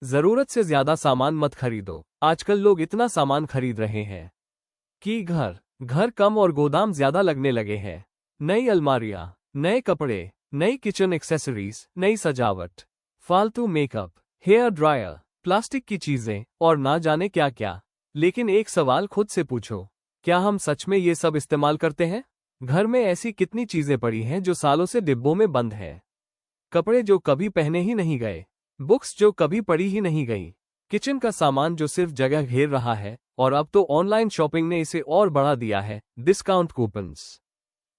जरूरत से ज्यादा सामान मत खरीदो। आजकल लोग इतना सामान खरीद रहे हैं कि घर कम और गोदाम ज्यादा लगने लगे हैं। नई अलमारियां, नए कपड़े, नई किचन एक्सेसरीज, नई सजावट, फालतू मेकअप, हेयर ड्रायर, प्लास्टिक की चीजें और ना जाने क्या क्या। लेकिन एक सवाल खुद से पूछो, क्या हम सच में ये सब इस्तेमाल करते हैं? घर में ऐसी कितनी चीजें पड़ी हैं जो सालों से डिब्बों में बंद है। कपड़े जो कभी पहने ही नहीं गए, बुक्स जो कभी पढ़ी ही नहीं गई, किचन का सामान जो सिर्फ जगह घेर रहा है, और अब तो ऑनलाइन शॉपिंग ने इसे और बढ़ा दिया है। Discount coupons,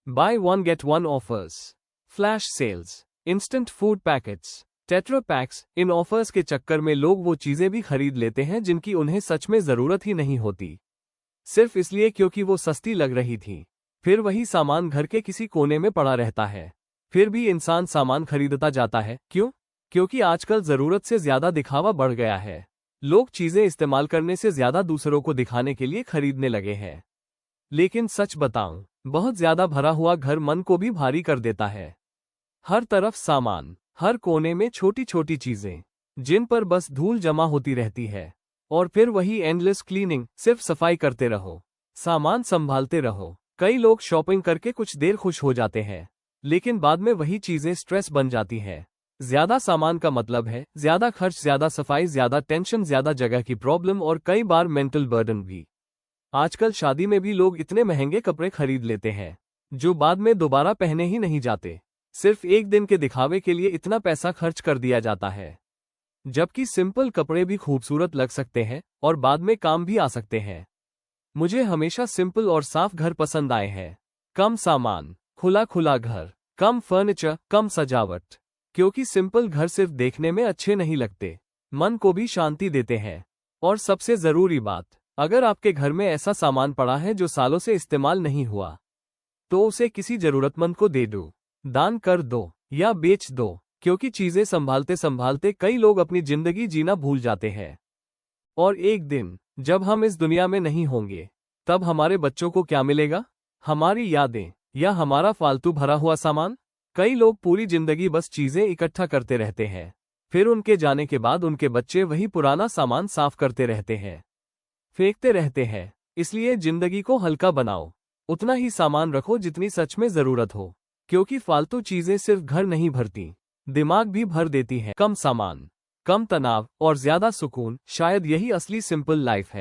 buy one get one offers, flash sales, instant food packets, tetra packs. इन ऑफर्स के चक्कर में लोग वो चीजें भी खरीद लेते हैं जिनकी उन्हें सच में जरूरत ही नहीं होती, सिर्फ इसलिए क्योंकि वो सस्ती लग रही थी। फिर वही सामान घर के किसी कोने में पड़ा रहता है। फिर भी इंसान सामान खरीदता जाता है। क्यों? क्योंकि आजकल जरूरत से ज्यादा दिखावा बढ़ गया है। लोग चीजें इस्तेमाल करने से ज्यादा दूसरों को दिखाने के लिए खरीदने लगे हैं। लेकिन सच बताऊं, बहुत ज्यादा भरा हुआ घर मन को भी भारी कर देता है। हर तरफ सामान, हर कोने में छोटी छोटी चीजें जिन पर बस धूल जमा होती रहती है। और फिर वही एंडलेस क्लीनिंग, सिर्फ सफाई करते रहो, सामान संभालते रहो। कई लोग शॉपिंग करके कुछ देर खुश हो जाते हैं, लेकिन बाद में वही चीजें स्ट्रेस बन जाती हैं। ज्यादा सामान का मतलब है ज्यादा खर्च, ज्यादा सफाई, ज्यादा टेंशन, ज्यादा जगह की प्रॉब्लम और कई बार मेंटल बर्डन भी। आजकल शादी में भी लोग इतने महंगे कपड़े खरीद लेते हैं जो बाद में दोबारा पहने ही नहीं जाते। सिर्फ एक दिन के दिखावे के लिए इतना पैसा खर्च कर दिया जाता है, जबकि सिंपल कपड़े भी खूबसूरत लग सकते हैं और बाद में काम भी आ सकते हैं। मुझे हमेशा सिंपल और साफ घर पसंद आए हैं। कम सामान, खुला खुला घर, कम फर्नीचर, कम सजावट। क्योंकि सिंपल घर सिर्फ देखने में अच्छे नहीं लगते, मन को भी शांति देते हैं। और सबसे जरूरी बात, अगर आपके घर में ऐसा सामान पड़ा है जो सालों से इस्तेमाल नहीं हुआ, तो उसे किसी जरूरतमंद को दे दो, दान कर दो या बेच दो। क्योंकि चीजें संभालते संभालते कई लोग अपनी जिंदगी जीना भूल जाते हैं। और एक दिन जब हम इस दुनिया में नहीं होंगे, तब हमारे बच्चों को क्या मिलेगा? हमारी यादें या हमारा फालतू भरा हुआ सामान? कई लोग पूरी जिंदगी बस चीजें इकट्ठा करते रहते हैं, फिर उनके जाने के बाद उनके बच्चे वही पुराना सामान साफ करते रहते हैं, फेंकते रहते हैं। इसलिए जिंदगी को हल्का बनाओ, उतना ही सामान रखो जितनी सच में जरूरत हो। क्योंकि फालतू चीजें सिर्फ घर नहीं भरती, दिमाग भी भर देती हैं। कम सामान, कम तनाव और ज्यादा सुकून, शायद यही असली सिंपल लाइफ है।